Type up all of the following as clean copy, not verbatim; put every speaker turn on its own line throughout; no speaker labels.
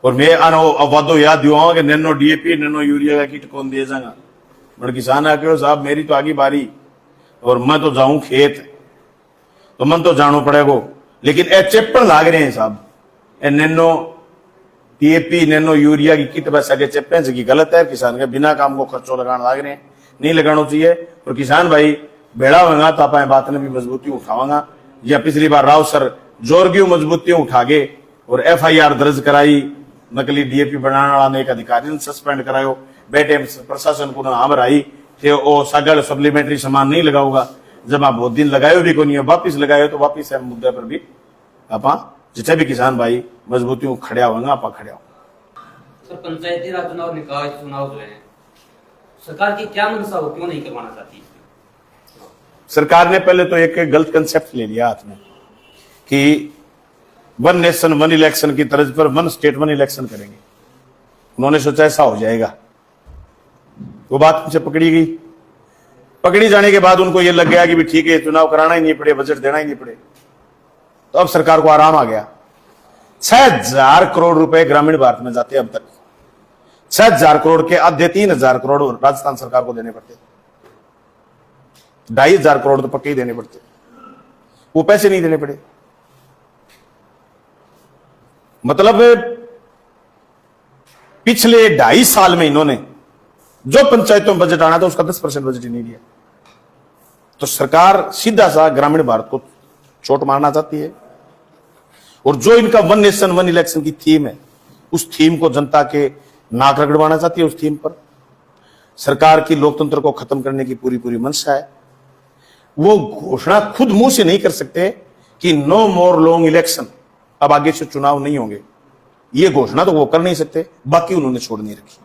और मैं वादो याद दिवाऊंगा कि नैनो डीएपी नैनो यूरिया का किट कौन दिया जाएगा। बड़े किसान आके साहब मेरी तो आगी बारी और मैं तो जाऊं खेत तो मन तो जानो पड़ेगा, लेकिन ए चेपण लाग रहे हैं साहब। ए नैनो डीएपी नैनो यूरिया की किट बस आगे चेपे से की गलत है। किसान के बिना काम को खर्चों लगाना लाग रहे हैं, नहीं लगाना चाहिए। और किसान भाई बेड़ा होगा तो आप बात ने भी मजबूती उठावागा। या पिछली बार राव सर जोरगी मजबूती उठा गए और FIR दर्ज कराई, नकली डीएपी बनाने वाला ने एक अधिकारी ने सस्पेंड करायो, बेटे प्रशासन को हम आई थे वो सगल सप्लीमेंट्री सामान नहीं लगाऊंगा। जब आप बहुत दिन लगायो भी को नहीं वापिस लगायो तो वापिस है मुद्दे पर भी आप जितने भी किसान भाई मजबूती खड़िया होगा आप खड़िया हो।
सर पंचायती राज चुनाव निकाय चुनाव जो है सरकार की क्या मंशा हो, क्यों नहीं करवाना चाहती?
सरकार ने पहले तो एक गलत कंसेप्ट ले लिया हाथ में कि वन नेशन वन इलेक्शन की तर्ज पर वन स्टेट वन इलेक्शन करेंगे। उन्होंने सोचा ऐसा हो जाएगा, वो बात मुझे पकड़ी गई। पकड़ी जाने के बाद उनको ये लग गया कि भी ठीक है चुनाव कराना ही नहीं पड़े, बजट देना ही नहीं पड़े। तो अब सरकार को आराम आ गया। 6000 करोड़ रुपए ग्रामीण भारत में जाते अब तक। 6000 करोड़ के आधे 3000 करोड़ राजस्थान सरकार को देने पड़ते, 2500 करोड़ तो पक्के ही देने पड़ते, वो पैसे नहीं देने पड़े। मतलब पिछले 2.5 साल में इन्होंने जो पंचायतों में बजट आना था उसका 10% बजट ही नहीं दिया। तो सरकार सीधा सा ग्रामीण भारत को चोट मारना चाहती है। और जो इनका वन नेशन वन इलेक्शन की थीम है उस थीम को जनता के नाक रगड़वाना चाहती है। उस थीम पर सरकार की लोकतंत्र को खत्म करने की पूरी मंशा है। वो घोषणा खुद मुंह से नहीं कर सकते कि नो मोर लॉन्ग इलेक्शन, अब आगे से चुनाव नहीं होंगे। ये घोषणा तो वो कर नहीं सकते, बाकी उन्होंने छोड़ नहीं रखी।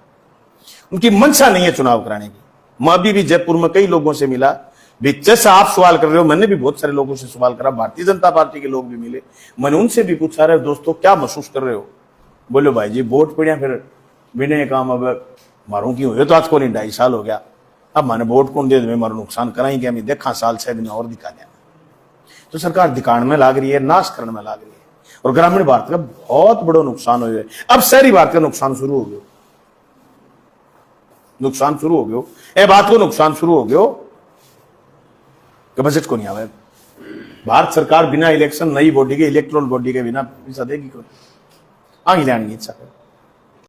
उनकी मंशा नहीं है चुनाव कराने की। मैं अभी भी जयपुर में कई लोगों से मिला, जैसा आप सवाल कर रहे हो मैंने भी बहुत सारे लोगों से सवाल करा, भारतीय जनता पार्टी के लोग भी मिले, मैंने उनसे भी पूछा रहे दोस्तों क्या महसूस कर रहे हो? बोलो भाई जी वोट पड़िया फिर बिने काम अब मारू की हुए तो आज को नहीं 2.5 साल हो गया, अब मैंने वोट कौन दे मारो नुकसान कराएंगे हमें देखा साल 6 दिन और दिखा देना। तो सरकार दिखाने में लाग रही है, नाश करने में लाग रही है और ग्रामीण भारत का बहुत बड़ा नुकसान हो गया। अब शहरी भारत का नुकसान शुरू हो गया, नुकसान शुरू हो गया। ए बात को नुकसान शुरू हो गया कि बजट को नहीं आवे। भारत सरकार बिना इलेक्शन नई बॉडी के इलेक्ट्रोल बॉडी के बिना पैसा देगी कौन? आगे लाने की इच्छा है।